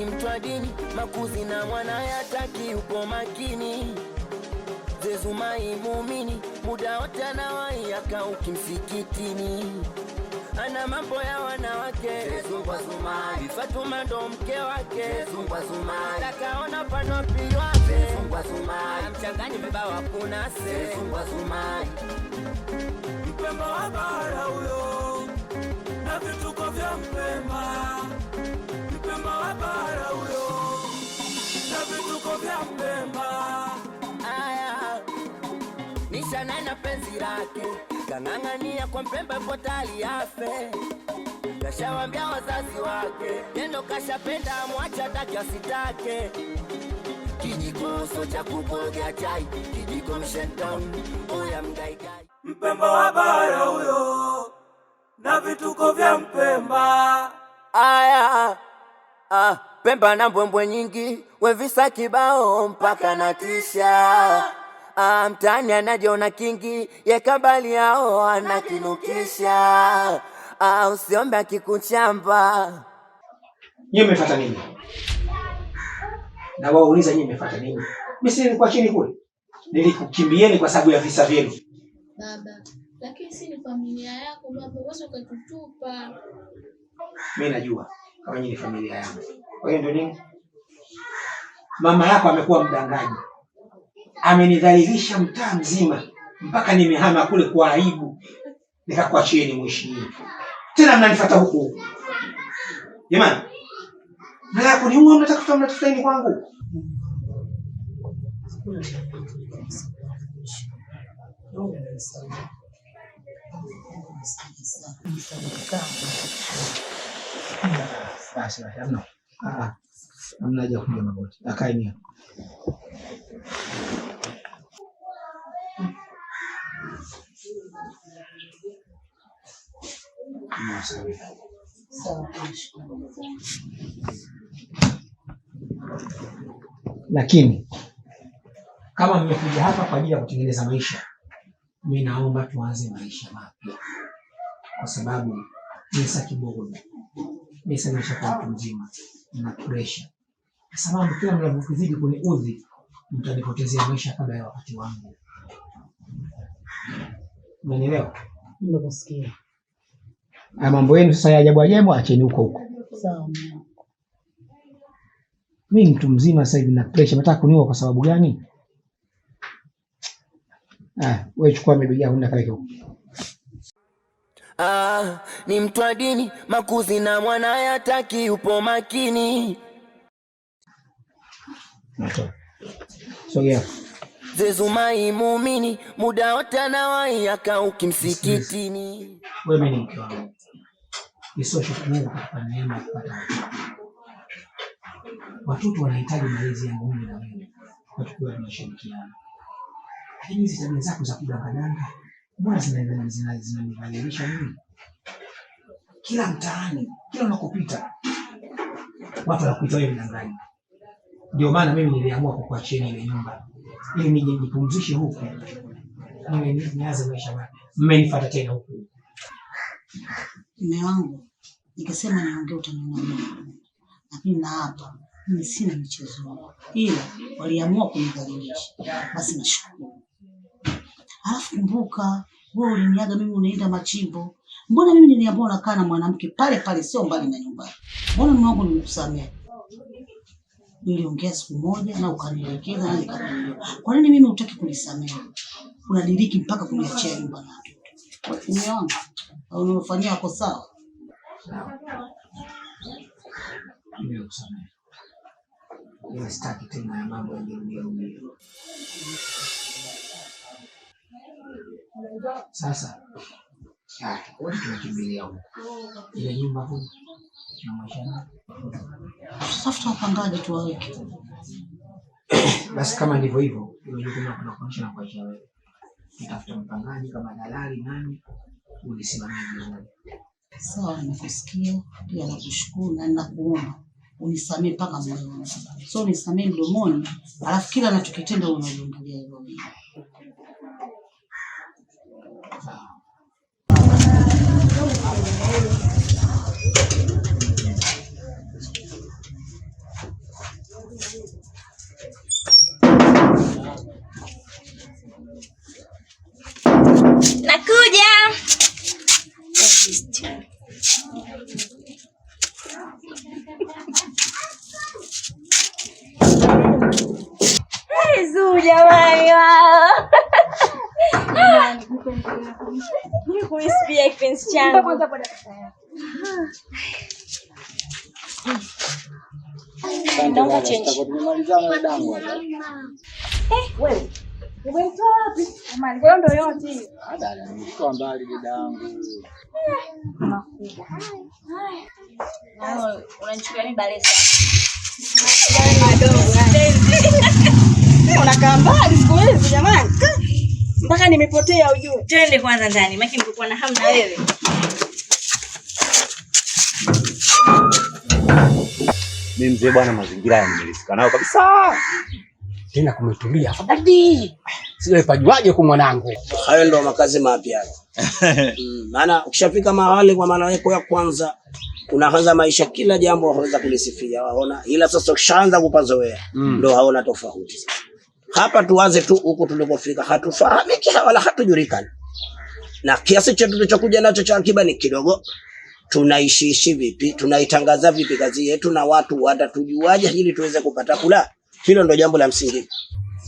ni mtu wa dini, makuzi na mwana yataki upo makini. Zezumai muumini, muda wote anawahi akauki msikitini. Ana mambo ya wanawake, Zungwa Zumai. Fatuma ndo mke wake, Zungwa Zumai. Takaona pano pili wake, Zungwa Zumai. Mchangani vibawa kuna se, Zungwa Zumai. Mpemba wa bara huyo, na vituko vya Mpemba. Mpemba wa bara huyo, na vituko vya Mpemba. Aya, nishana na penzi lake, kang'ang'ania kwa Mpemba potali afe. Kashawambia wazazi wake, neno kashapenda mwacha taki asitake. Kijiko so cha kuboga chai, kijiko mshendown, oya mgaigai. Mpemba wa bara huyo, na vituko vya Mpemba. Aya, Pemba na mbwembwe nyingi, wevisa kibao mpaka natisha. Mtani anajiona kingi, ye kabali yao anakinukisha. Usiombe akikuchamba. Nyie mmefuata nini? Na wauliza nyie mmefuata nini? Mimi si nilikuwa chini kule. Nilikukimbieni kwa sababu ya visa vyenu. Baba, lakini si ni familia yako baba, wewe ukatutupa. Mimi najua kama nyinyi ni familia yangu. Kwa hiyo ndio nini? Mama yako amekuwa mdangaji. Amenidhalilisha mtaa mzima mpaka nimehama kule kwa aibu. Nikakuachieni mwishi. Tena mnanifuata huku. Jamani. Na kuniua mnatafuta nini kwangu? Basi hamna. Hamna haja kupiga magoti. Akaeni hapo. Lakini kama mmekuja hapa kwa ajili ya kutengeneza maisha, mimi naomba tuanze maisha mapya, kwa sababu mimi sasa kibogo, mimi sasa nimeshakuwa mtu mzima na pressure. Sasa mambo kila mnavyozidi kuniudhi, mtanipotezea maisha kabla ya wakati wangu. Unanielewa? Nimekusikia. Mambo yenu sasa ya ajabu acheni huko. Sawa. Mimi mtu mzima sasa hivi na pressure, nataka kuniua kwa sababu gani? Wewe chukua mabegi yako nenda kale huko. Ni mtu wa dini, makuzi na mwana yataki upo makini. Sogea. Zezumai muumini, muda wote anawahi akauki msikitini. Wewe ni mke wangu. Nisoshe Mungu kwa neema kupata watoto wanahitaji malezi ya Mungu na wewe. Watu kwa tunashirikiana. Lakini hizi tabia zako za kudanganya, mbona zinanidhalilisha mimi? Kila mtaani, kila unakopita, watu wanakuita wewe mdanganyi. Ndio maana mimi niliamua kukuachia ile nyumba ili nijipumzishe huku. Nianze maisha mapya. Mmenifuata tena huku. Mume wangu, nikasema niongee utaniona. Lakini na hapa mimi sina michezo. Ila waliamua kunidhalilisha. Basi nashukuru. Alafu kumbuka, wewe uliniaga mimi unaenda Machimbo. Mbona mimi niliambiwa nakaa na mwanamke pale pale sio mbali na nyumbani? Mbona mume wangu nilikusamea? Niliongea siku moja na ukanielekeza na nikakuelewa. Kwa nini mimi hutaki kunisamea? Unadiriki mpaka kuniachia nyumba na watoto. Mume wangu, unafanyia hapo sawa? Nimekusamea. Mimi sitaki tena mambo ya rudia. Sasa wote tunakimbilia huko. Ile nyumba huko na maisha. Tafuta wapangaji tu waweke. Basi kama ndivyo hivyo, ile jukumu la kunakuanisha na kuacha wewe. Nitafuta mpangaji kama dalali nani ulisimamia vizuri. Sawa, nimekusikia. Pia nakushukuru na ninakuomba unisamee mpaka moyoni. So unisamee mdomoni, alafu kila anachokitenda unaliongelea hivyo. Yesu jamani wao. Nikuispia kipenzi changu. Naomba change. Wewe. Umemtoa wapi? Jamani, kwa ndo yote hiyo. Dada, nimetoa mbali dadangu. Makubwa. Haya. Unanichukua ni Balesa. Unakaa mbali siku hizi jamani. Mpaka nimepotea ujue. Twende kwanza ndani, maki nilikuwa na hamu na wewe. Mimi mzee bwana, mazingira yamelisika nayo kabisa. Tena kumetulia afadhali. Sio ipajuaje kwa mwanangu. Hayo ndo makazi mapya. Maana ukishafika mahali kwa maana yako ya kwanza unaanza maisha, kila jambo unaweza kulisifia waona, ila sasa ukishaanza kupazoea ndo haona tofauti. Hapa tuanze tu huko tulikofika, hatufahamiki wala hatujulikani. Na kiasi chetu tulichokuja nacho cha akiba ni kidogo. Tunaishi vipi? Tunaitangaza vipi kazi yetu na watu watatujuaje ili tuweze kupata kula? Hilo ndo jambo la msingi.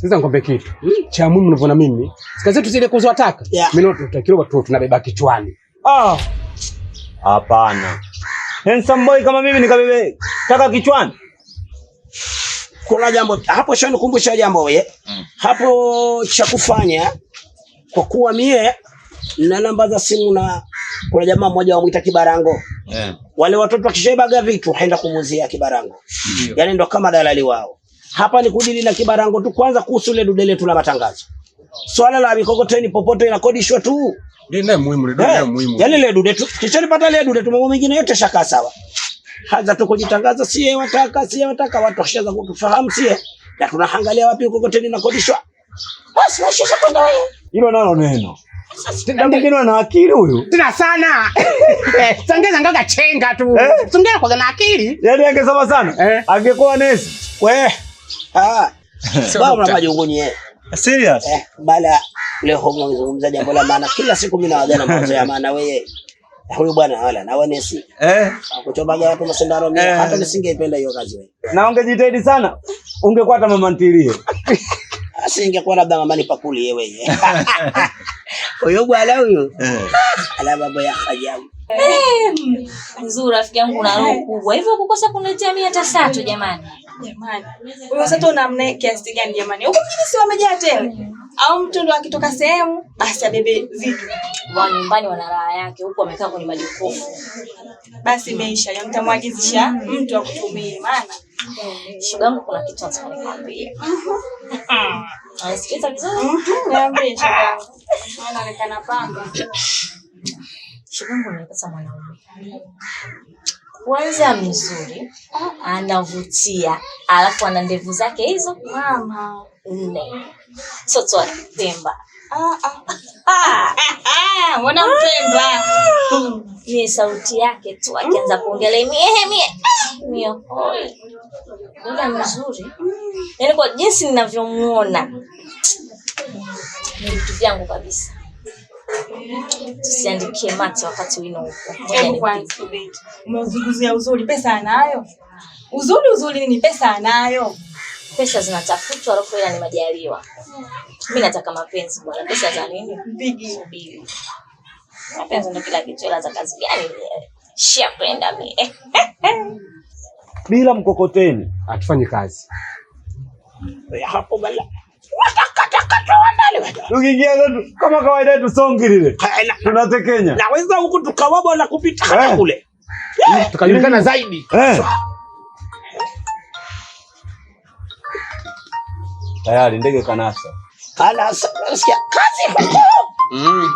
Sasa nikwambie kitu. Cha muhimu unavyoona mimi. Sika zetu zile kuzoa taka. Mimi tutakiwa tu tunabeba kichwani. Hapana. Handsome boy kama mimi nikabebe taka kichwani. Kuna jambo hapo shanikumbusha jambo wewe. Hapo cha kufanya kwa kuwa mie na namba za simu na kuna jamaa mmoja wamuita Kibarango. Wale watoto wakishabaga vitu haenda kumuzia Kibarango. Yaani ndo kama dalali wao. Hapa ni kudili na Kibarango tu, kwanza kuhusu ile dude letu la matangazo. Swala la mikokoteni popote inakodishwa tu. Ndio muhimu, ndio muhimu. Yaani ile dude tu, kishalipata ile dude tu, mambo mengine yote shaka sawa. Haza tu kujitangaza, sie wataka watu washaanza kutufahamu sie. Na tunaangalia wapi mikokoteni inakodishwa. Basi washisha kwenda wewe. Hilo nalo neno. Ndio na akili huyu. Tena sana. Sangeza ngaga chenga tu. Songea kwa na akili. Yaani angesoma sana. Angekuwa nesi. We. Sababu na majungunyi yeye. Serious? Bala leo homo mzungumza jambo la maana. Kila siku mimi nawagana mawazo ya maana wewe. Huyu bwana wala na wewe nesi. Kuchobaga watu masindano mimi hata nisingeipenda hiyo kazi wewe. Na ungejitahidi sana. Ungekuwa hata mama ntilie. Asingekuwa labda mama ni pakuli wewe. Huyo bwana huyo. Ala baba ya hajabu. Nzuri rafiki yangu na roho kubwa. Hivyo kukosa kuniletea mimi hata sato jamani. Jamani. Wewe sasa unamna kiasi gani jamani? Huko mimi si wamejaa tena. Au mtu ndo akitoka sehemu basi abebe vitu. Wa nyumbani wana raha yake, huko amekaa kwenye majokofu. Basi imeisha, mtamwagizisha mtu akutumie maana. Shogangu kuna kitu nataka nikwambie. Unasikia vizuri? Niambie shogangu. Anaonekana pamba. Shogangu nimepata mwanaume. Kwanza mzuri, anavutia, alafu ana ndevu zake hizo mama. Toto Pemba. Mbona Mpemba? Ni sauti yake tu akianza kuongelea mie hoi. Muda mzuri. Yaani kwa jinsi ninavyomuona ni vitu vyangu kabisa. Tusiandikie mate wakati wino huko. Hebu kwanza umezunguzia uzuri, pesa anayo? Uzuri ni pesa anayo. Pesa zinatafutwa alafu ila ni majaliwa. Mimi nataka mapenzi bwana. Pesa za nini? Bigi. Mapenzi ndio kila kitu, ila za kazi gani? Shapenda mimi. Bila mkokoteni hatufanyi kazi. Hapo bala. Watakata wanale. Tukiingia zetu kama kawaida yetu songi lile. Tunatekenya. Naweza huku tukawabo na kupita hata kule. Tukajulikana zaidi. Tayari ndege kanasa. Kanasa, unasikia kazi huko.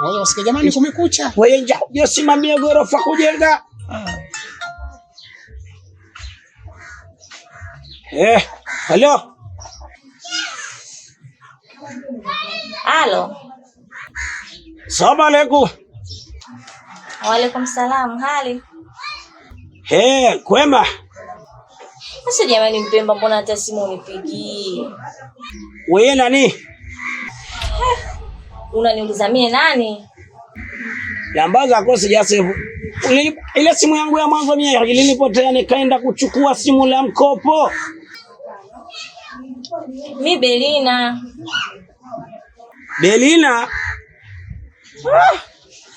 Wewe unasikia jamani kumekucha. Wewe njoo simamia gorofa kujenga. Hello. Halo. Salamu alaykum. Wa alaykum salam, hali? Kwema. Sasa jamani Mpemba, mbona hata simu unipigii? Wewe nani? Unaniuliza mimi nani? Namba zako sijasave. Ile simu yangu ya mwanzo mimi ilinipotea nikaenda kuchukua simu la mkopo. Mi Belina. Belina?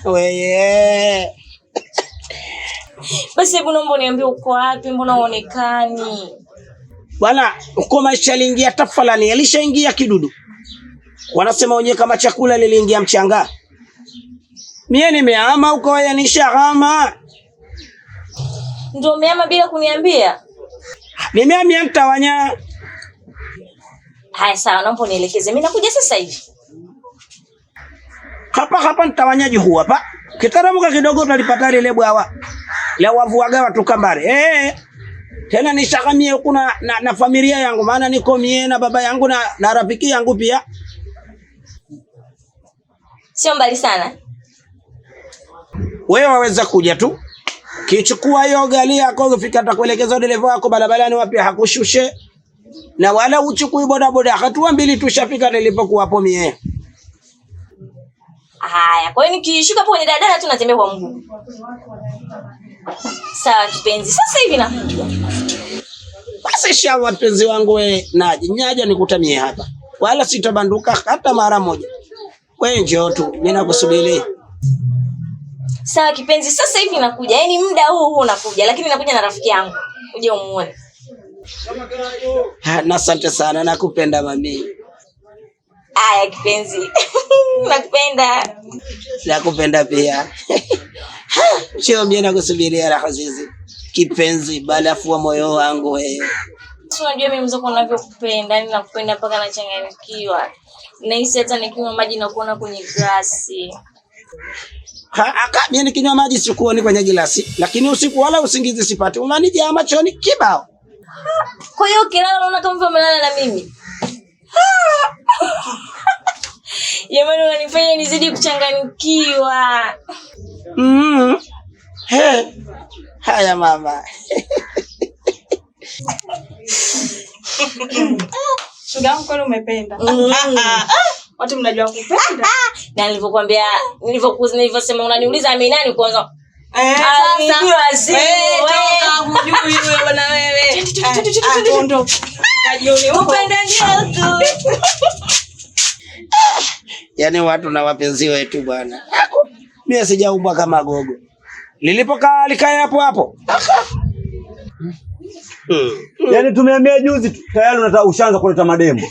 Weye. Basi hebu naomba niambie uko wapi, mbona uonekani? Bwana, uko maisha liingia tafalani, alishaingia kidudu. Wanasema wenyewe kama chakula liliingia mchanga. Mie nimehama huko wewe nishahama. Ndio umehama bila kuniambia? Nimehamia Mtawanya. Haya sawa, naomba nielekeze. Mimi nakuja sasa hivi. Hapa Mtawanya juu hapa. Kitaramuka kidogo utalipata ile bwawa. La wavuaga watu Kambare. Tena nishahamia huko na familia yangu, maana niko mie na baba yangu na rafiki yangu pia. Sio mbali sana. Wewe waweza kuja tu. Kichukua hiyo gari yako ufika atakuelekeza dereva wako barabarani wapi hakushushe. Na wala uchukui bodaboda hatua mbili tushafika nilipokuwa hapo mie. Haya, kwa hiyo nikishuka hapo kwenye daladala tu natembea kwa mguu. Sawa kipenzi. Sasa hivi nakuja. Basi shawa mpenzi wangu wewe naje. Nyaja nikutamie hapa. Wala sitabanduka hata mara moja. Wewe njoo tu, mimi nakusubiri. Sawa kipenzi, sasa hivi nakuja. Yaani muda huu nakuja, lakini nakuja na rafiki yangu. Uje umuone. Na asante sana, nakupenda mami. Aya kipenzi. Nakupenda. Nakupenda pia. Sio mimi nakusubiria raha zizi. Kipenzi balafu wa moyo wangu wewe. Unajua mimi mzoko ninavyokupenda, yani nakupenda mpaka nachanganyikiwa. Nahisi hata nikinywa maji na kuona kwenye glasi. Mimi nikinywa maji sikuoni kwenye glasi, lakini usiku wala usingizi sipati. Unanijaa machoni kibao. Kwa hiyo kilala unaona kama vile umelala na mimi. Jamani unanifanya nizidi kuchanganyikiwa. Haya mama. Shugangu kwani umependa? Watu mnajua kupenda. Na nilivyosema unaniuliza mimi nani kwanza? Sasa toka hujui wewe bwana wewe. Tondo. Kajione upende ndio tu. Yaani watu na wapenzi wetu bwana. Mimi sijaumbwa kama gogo. Lilipokaa likae hapo hapo. Yaani tumehamia juzi tayari unataka ushaanza kuleta madembo.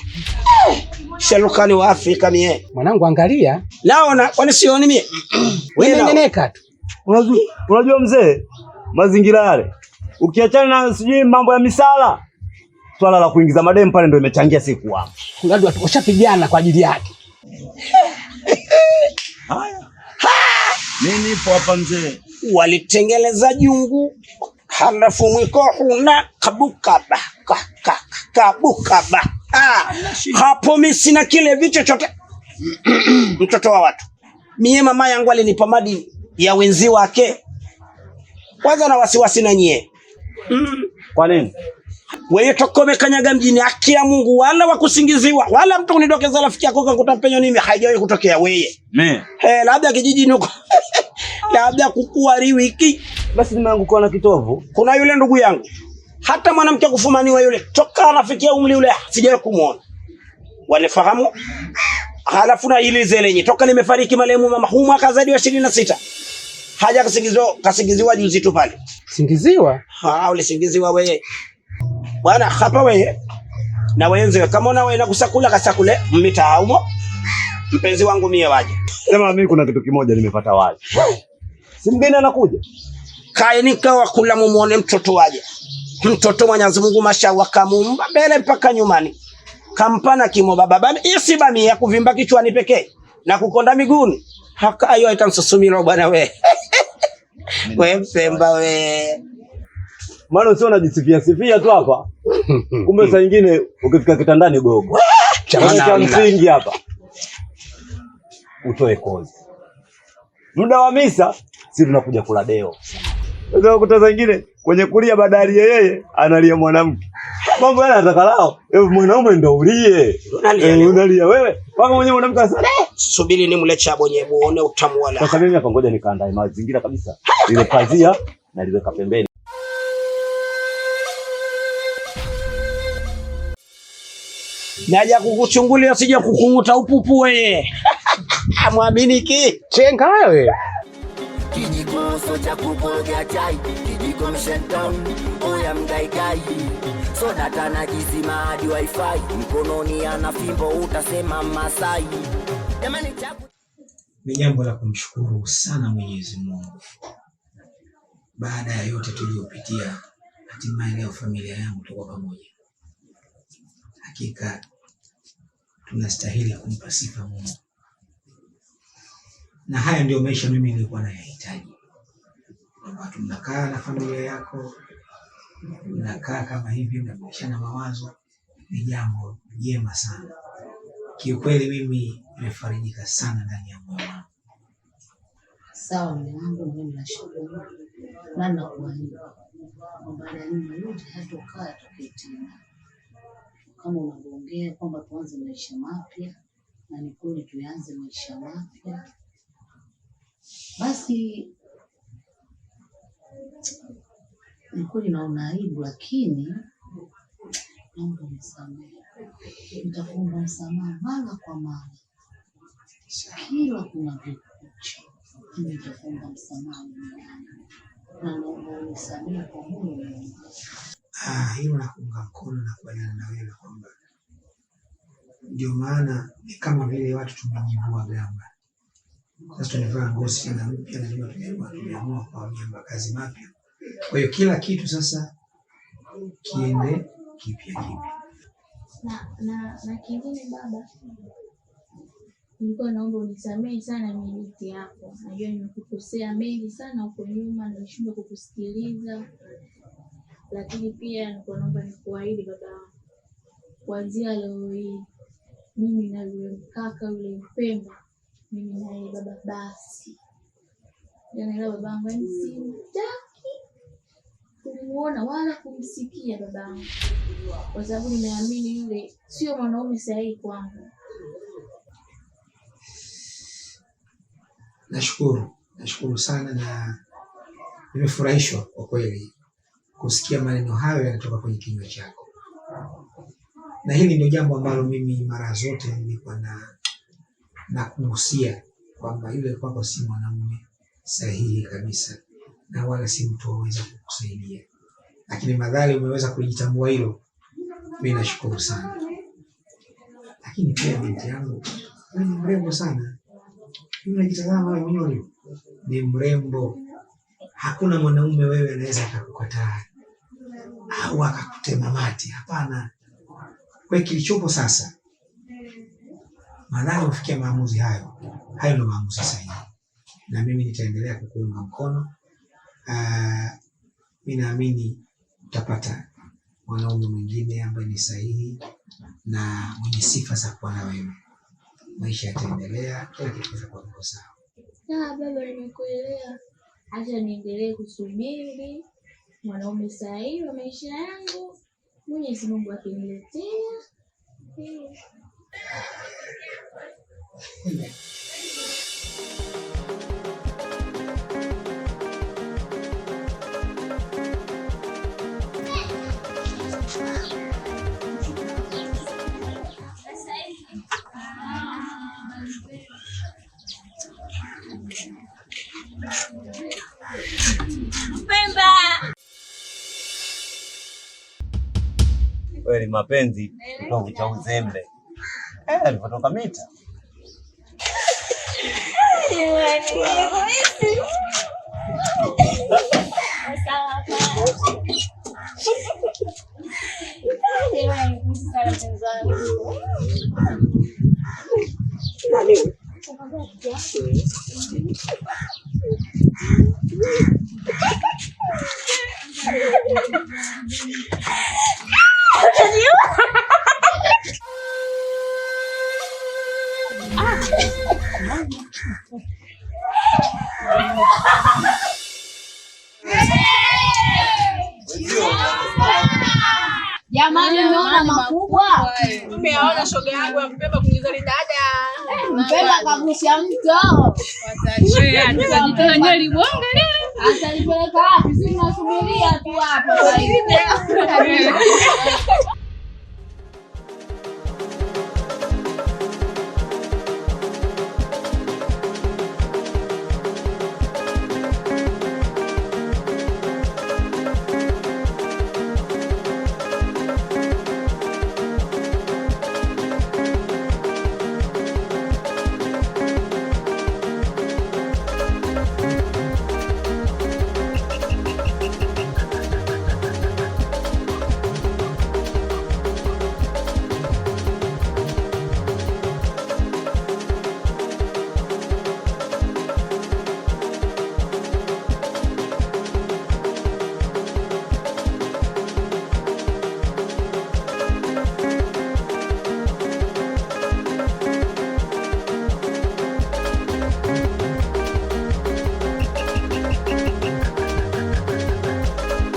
Shalukani wa Afrika mie. Mwanangu angalia. Naona kwani sioni mie. Wewe neneka tu. Unajua mzee, mazingira yale. Ukiachana na sijui mambo ya misala, swala la kuingiza madembo pale ndio imechangia siku hapo. Unajua watu washapigana kwa ajili yake. Haya. Mimi nipo hapa mzee. Walitengeleza jungu. Halafu mwiko huna kabukaba. Kabukaba. Hapo mimi sina kile vicho chote. Mtoto wa watu. Mie mama yangu alinipa madini ya wenzi wake. Kwanza na wasiwasi na nyie. Kwa nini? Wewe tokome kanyaga mjini akia Mungu wala wakusingiziwa wala mtu kunidokeza rafiki yako kakuta penyo nimi haijawahi kutokea wewe. Labda kijijini huko. Labda kukuari wiki. Basi nimeanguka na kitovu. Kuna yule ndugu yangu. Hata mwanamke kufumaniwa yule toka anafikia umri ule sijawahi kumuona. Wanifahamu? Halafu na ile zelenye toka nimefariki marehemu mama huyu mwaka zaidi wa 26. Haja kasingiziwa juzi tu pale. Singiziwa? Ule singiziwa wewe. Bwana hapa wewe. Na wenzewe kama una wewe nakusakula kasakule mmita humo. Mpenzi wangu mie waje. Sema mimi kuna kitu kimoja nimepata waje. Si mgeni anakuja. Kaeni kawa kula mumuone mtoto waje. Mtoto Mwenyezi Mungu mashallah kamumba mbele mpaka nyumani. Kampana kimo baba isi bami ya kuvimba kichwani pekee na kukonda miguuni. Haka ayo itamsusumira bwana we. Wewe mpemba we. Maana sio unajisifia tu hapa. Kumbe saa nyingine ukifika kitandani gogo. Cha msingi hapa. Utoe kozi. Muda wa misa sisi tunakuja kula deo. Sasa ukutaza nyingine kwenye kulia badali yeye analia mwanamke. Mambo yana nataka lao. Mwanaume ndio ulie. Unalia wewe. Paka mwenyewe mwanamke asema Subiri nimle Chabonye muone utamu wala. Sasa mimi hapa ngoja nikaandae mazingira kabisa. Ile pazia na liweka pembeni. Naja kukuchungulia usije kukunguta upupu wewe. Muamini ki? Chenga wewe. Kijiko soja kuboga chai, kijiko mshenton, oya mgaigai. Soda tana kisima hadi wifi, mkononi ana fimbo utasema Masai. Jamani chaku. Ni jambo la kumshukuru sana Mwenyezi Mungu. Baada ya yote tuliyopitia, hatimaye leo familia yangu tuko pamoja. Hakika tunastahili kumpa sifa Mungu. Na haya ndio maisha mimi nilikuwa nayahitaji. Kwamba tunakaa na familia yako, unakaa kama hivi, mnabadilishana mawazo, ni jambo jema sana. Kiukweli mimi nimefarijika sana ndani ya moyo wangu. Sawa mume wangu, mimi nashukuru. Na nakuahidi baada ya nyuma yote hatokaa tukitina. Kama unavyoongea kwamba tuanze maisha mapya, na ni kweli tuanze maisha mapya. Basi ni kweli naona aibu, lakini naomba msamaha. Nitakuomba msamaha mara kwa mara. Kila kunavyokucha, nitakuomba msamaha na naomba unisamehe kwa moyo. Hilo nakuunga mkono na kubaliana na wewe kwamba ndio maana ni kama vile watu tumejivua gamba. Sasa tunavaa ngozi tena mpya na ndio tumeamua kwa miamba kazi mapya. Kwa hiyo kila kitu sasa kiende kipya. Na kingine baba, nilikuwa naomba unisamehe sana miliki yako. Najua nimekukosea mengi sana huko nyuma, nilishindwa kukusikiliza. Lakini pia nilikuwa naomba nikuahidi baba, kuanzia leo hii mimi na yule kaka yule Mpemba, mimi na yeye baba basi. Yaani babangu simtaki kumuona wala kumsikia babangu. Kwa sababu nimeamini yule sio mwanaume sahihi kwangu. Nashukuru sana na nimefurahishwa kwa kweli kusikia maneno hayo yanatoka kwenye kinywa chako. Na hili ndio jambo ambalo mimi mara zote nilikuwa na kuhusia kwamba yule kwako si mwanamume sahihi kabisa na wala si mtu aweza kukusaidia. Lakini madhali umeweza kujitambua hilo, mimi nashukuru sana. Lakini pia binti yangu ni mrembo sana. Yule kitazama wewe mwenyewe ni mrembo. Hakuna mwanaume wewe anaweza kukukataa au akakutema mate. Hapana. Kwa kilichopo sasa, madhali ufikia maamuzi hayo ndio maamuzi sahihi. Na mimi nitaendelea kukuunga mkono. Mimi naamini utapata mwanaume mwingine ambaye ni sahihi na mwenye sifa za kuwa na wewe. Maisha yataendelea, kila kitu kitakuwa sawa. Baba, nimekuelewa. Acha niendelee kusubiri mwanaume sahihi wa maisha yangu. Mwenyezi Mungu akiniletea. Kweli mapenzi kitovu cha uzembe. Alipotoka mita. Jamani unaona makubwa. Umeona shoga yangu ya Mpemba kuingiza dada. Mpemba kagusha mto. Watachea tukajitoa nyeli bonga leo. Atalipeleka wapi? Sisi tunasubiria tu hapa.